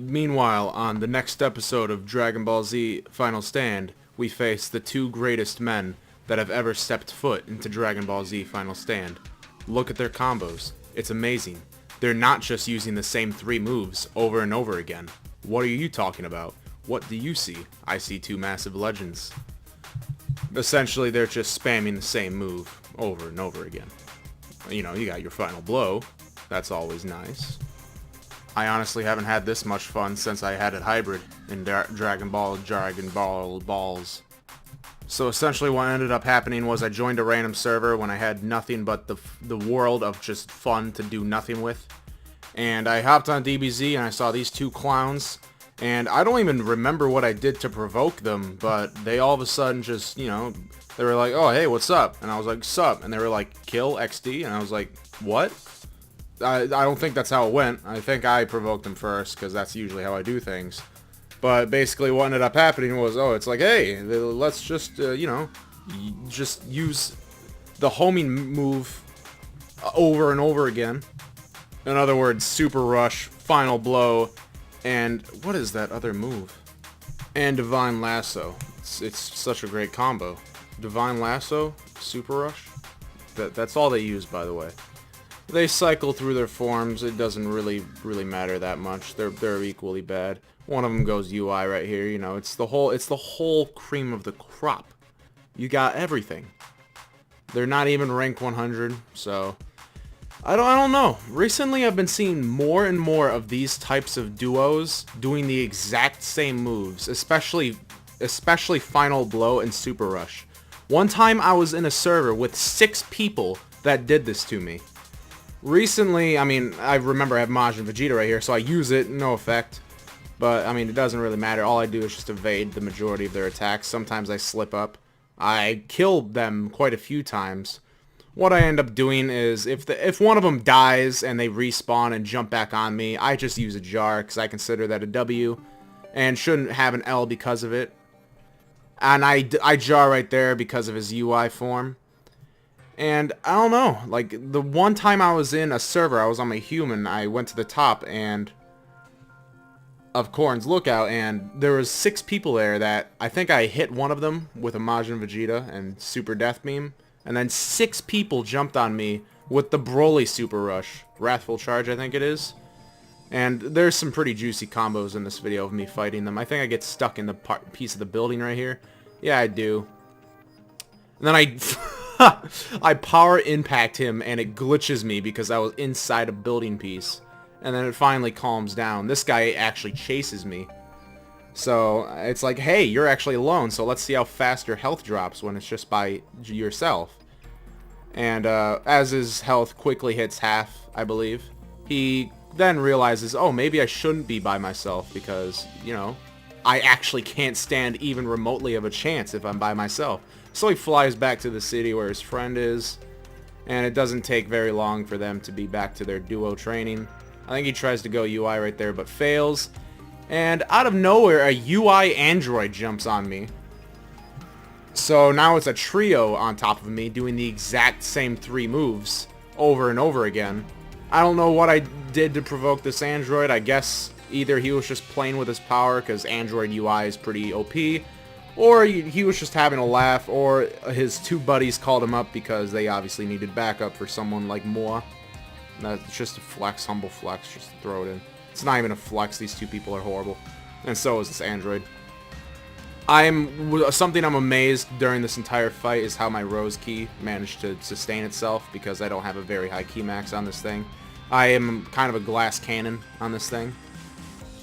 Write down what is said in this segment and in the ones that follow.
Meanwhile, on the next episode of Dragon Ball Z Final Stand, we face the two greatest men that have ever stepped foot into Dragon Ball Z Final Stand. Look at their combos. It's amazing. They're not just using the same three moves over and over again. What are you talking about? What do you see? I see two massive legends. Essentially, they're just spamming the same move over and over again. You know, you got your final blow. That's always nice. I honestly haven't had this much fun since I had it hybrid in Dragon Ball Balls. So essentially what ended up happening was I joined a random server when I had nothing but the world of just fun to do nothing with. And I hopped on DBZ and I saw these two clowns. And I don't even remember what I did to provoke them, but they all of a sudden just, you know, they were like, oh, hey, what's up? And I was like, sup? And they were like, kill XD? And I was like, what? I don't think that's how it went. I think I provoked them first, because that's usually how I do things. But basically what ended up happening was, oh, it's like, hey, let's just, you know, just use the homing move over and over again. In other words, Super Rush, Final Blow, and what is that other move? And Divine Lasso. It's such a great combo. Divine Lasso, Super Rush. That's all they use, by the way. They cycle through their forms. It doesn't really matter that much. They're equally bad. One of them goes UI right here. You know, it's the whole cream of the crop. You got everything. They're not even rank 100, so I don't know. Recently, I've been seeing more and more of these types of duos doing the exact same moves, especially Final Blow and Super Rush. One time, I was in a server with 6 people that did this to me. Recently, I mean, I remember I have Majin Vegeta right here, so I use it, no effect. But, I mean, it doesn't really matter. All I do is just evade the majority of their attacks. Sometimes I slip up. I kill them quite a few times. What I end up doing is, if one of them dies and they respawn and jump back on me, I just use a jar, because I consider that a W, and shouldn't have an L because of it. And I jar right there because of his UI form. And I don't know, like, the one time I was in a server, I was on my human, I went to the top and of Corn's Lookout, and there was 6 people there that I think I hit one of them with a Majin Vegeta and Super Death Beam, and then 6 people jumped on me with the Broly Super Rush, Wrathful Charge I think it is. And there's some pretty juicy combos in this video of me fighting them. I think I get stuck in the piece of the building right here. Yeah, I do. And then I power impact him and it glitches me because I was inside a building piece. And then it finally calms down. This guy actually chases me. So it's like, hey, you're actually alone, so let's see how fast your health drops when it's just by yourself. And as his health quickly hits half, I believe, he then realizes, oh, maybe I shouldn't be by myself because, you know, I actually can't stand even remotely of a chance if I'm by myself. So he flies back to the city where his friend is, and it doesn't take very long for them to be back to their duo training. I think he tries to go UI right there, but fails. And out of nowhere, a UI android jumps on me. So now it's a trio on top of me doing the exact same 3 moves over and over again. I don't know what I did to provoke this android. I guess either he was just playing with his power because android UI is pretty OP, or he was just having a laugh, or his 2 buddies called him up because they obviously needed backup for someone like Moa. That's just a flex, humble flex, just throw it in. It's not even a flex, these 2 people are horrible. And so is this android. Something I'm amazed during this entire fight is how my Rose Key managed to sustain itself, because I don't have a very high key max on this thing. I am kind of a glass cannon on this thing.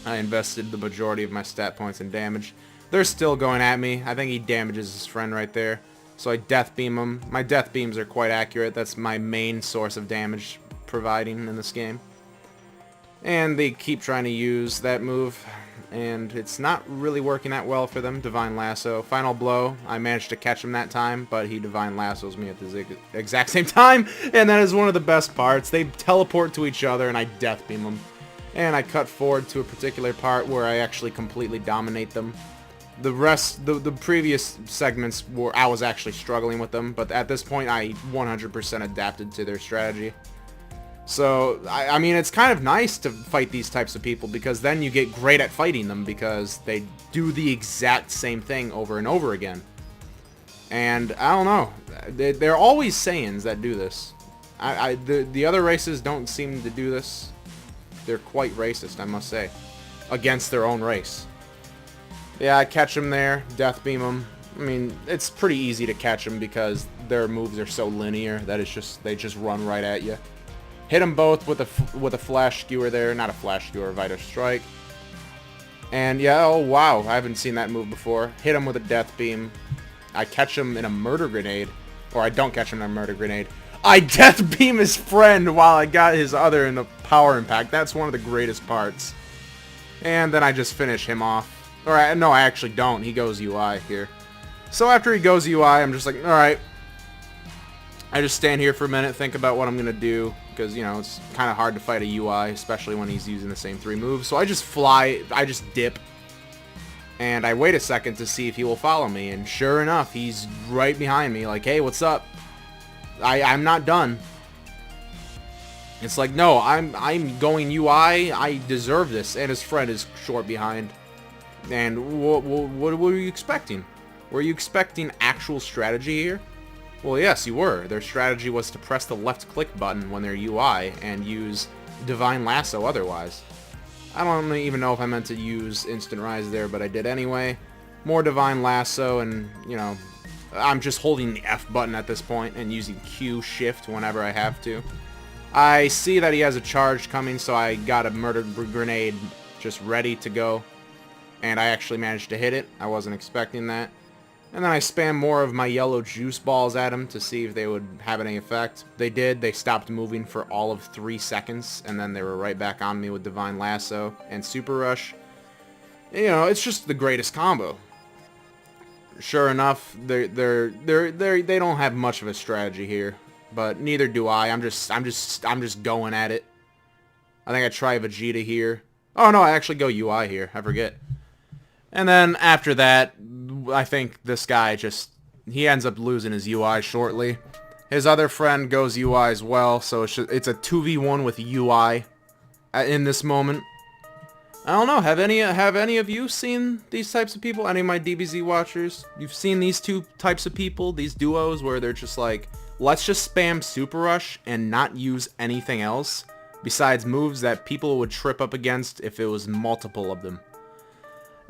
I invested the majority of my stat points in damage. They're still going at me. I think he damages his friend right there. So I death beam him. My death beams are quite accurate. That's my main source of damage providing in this game. And they keep trying to use that move, and it's not really working that well for them. Divine Lasso. Final Blow. I managed to catch him that time, but he Divine Lassos me at the exact same time, and that is one of the best parts. They teleport to each other, and I death beam them. And I cut forward to a particular part where I actually completely dominate them. The rest, the previous segments, I was actually struggling with them, but at this point I 100% adapted to their strategy. So, I mean, it's kind of nice to fight these types of people because then you get great at fighting them because they do the exact same thing over and over again. And, I don't know. They're always Saiyans that do this. The other races don't seem to do this. They're quite racist, I must say. Against their own race. Yeah, I catch them there. Death beam them. I mean, it's pretty easy to catch them because their moves are so linear that they just run right at you. Hit them both with a flash skewer there. Not a flash skewer, Vita Strike. And yeah, oh wow, I haven't seen that move before. Hit him with a death beam. I catch him in a murder grenade. Or I don't catch him in a murder grenade. I death beam his friend while I got his other in the power impact. That's one of the greatest parts. And then I just finish him off. Or no, I actually don't. He goes UI here. So after he goes UI, I'm just like, alright. I just stand here for a minute, think about what I'm going to do. Because, you know, it's kind of hard to fight a UI, especially when he's using the same 3 moves. So I just fly, I just dip. And I wait a second to see if he will follow me. And sure enough, he's right behind me. Like, hey, what's up? I'm not done. It's like, no, I'm going UI. I deserve this. And his friend is short behind. And what were you expecting? Were you expecting actual strategy here? Well, yes, you were. Their strategy was to press the left click button when they're UI and use Divine Lasso otherwise. I don't even know if I meant to use Instant Rise there, but I did anyway. More Divine Lasso and, you know, I'm just holding the F button at this point and using Q Shift whenever I have to. I see that he has a charge coming, so I got a murder grenade just ready to go. And I actually managed to hit it. I wasn't expecting that. And then I spam more of my yellow juice balls at him to see if they would have any effect. They did. They stopped moving for all of 3 seconds, and then they were right back on me with Divine Lasso and Super Rush. You know, it's just the greatest combo. Sure enough, they don't have much of a strategy here, but neither do I. I'm just going at it. I think I try Vegeta here. Oh no, I actually go UI here. I forget. And then after that, I think this guy he ends up losing his UI shortly. His other friend goes UI as well, so it's a 2v1 with UI in this moment. I don't know, have any of you seen these types of people? Any of my DBZ watchers? You've seen these two types of people, these duos, where they're just like, let's just spam Super Rush and not use anything else besides moves that people would trip up against if it was multiple of them.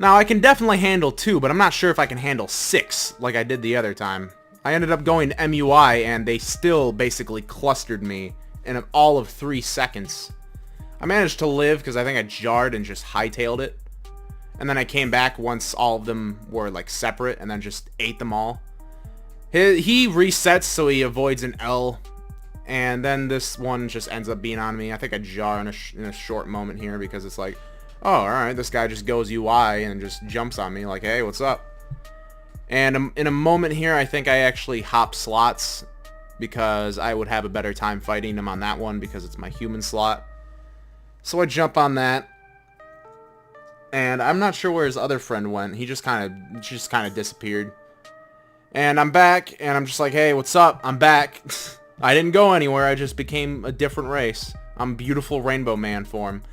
Now, I can definitely handle 2, but I'm not sure if I can handle 6 like I did the other time. I ended up going MUI, and they still basically clustered me in all of 3 seconds. I managed to live because I think I jarred and just hightailed it. And then I came back once all of them were like separate and then just ate them all. He resets so he avoids an L. And then this one just ends up being on me. I think I jar in a short moment here because it's like, oh, alright, this guy just goes UI and just jumps on me like, hey, what's up? And in a moment here, I think I actually hop slots because I would have a better time fighting him on that one because it's my human slot. So I jump on that. And I'm not sure where his other friend went. He just kind of disappeared. And I'm back, and I'm just like, hey, what's up? I'm back. I didn't go anywhere. I just became a different race. I'm beautiful Rainbow Man form.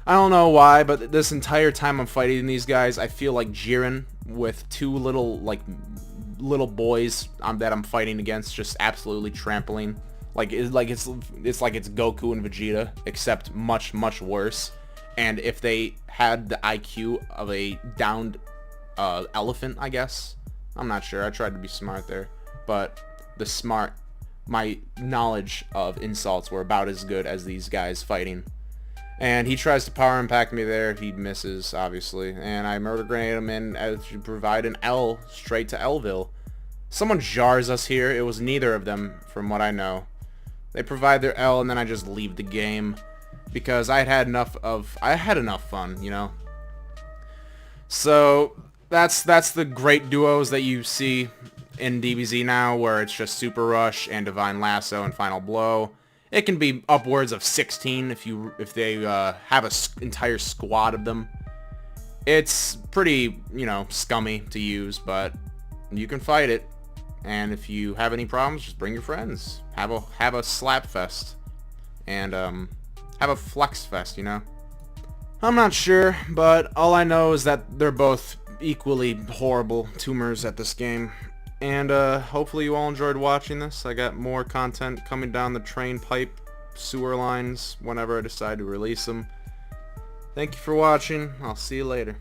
I don't know why, but this entire time I'm fighting these guys, I feel like Jiren with 2 little boys that I'm fighting against, just absolutely trampling. It's like it's Goku and Vegeta, except much, much worse. And if they had the IQ of a downed elephant, I guess. I'm not sure. I tried to be smart there, but my knowledge of insults were about as good as these guys fighting. And he tries to power impact me there. He misses, obviously. And I murder grenade him in to provide an L straight to Elville. Someone jars us here. It was neither of them, from what I know. They provide their L, and then I just leave the game because I had enough fun, you know. So that's the great duos that you see in DBZ now, where it's just Super Rush and Divine Lasso and Final Blow. It can be upwards of 16 if they have an entire squad of them. It's pretty, you know, scummy to use, but you can fight it. And if you have any problems, just bring your friends. Have a slap fest. and have a flex fest, you know? I'm not sure, but all I know is that they're both equally horrible tumors at this game. And hopefully you all enjoyed watching this. I got more content coming down the train pipe, sewer lines, whenever I decide to release them. Thank you for watching. I'll see you later.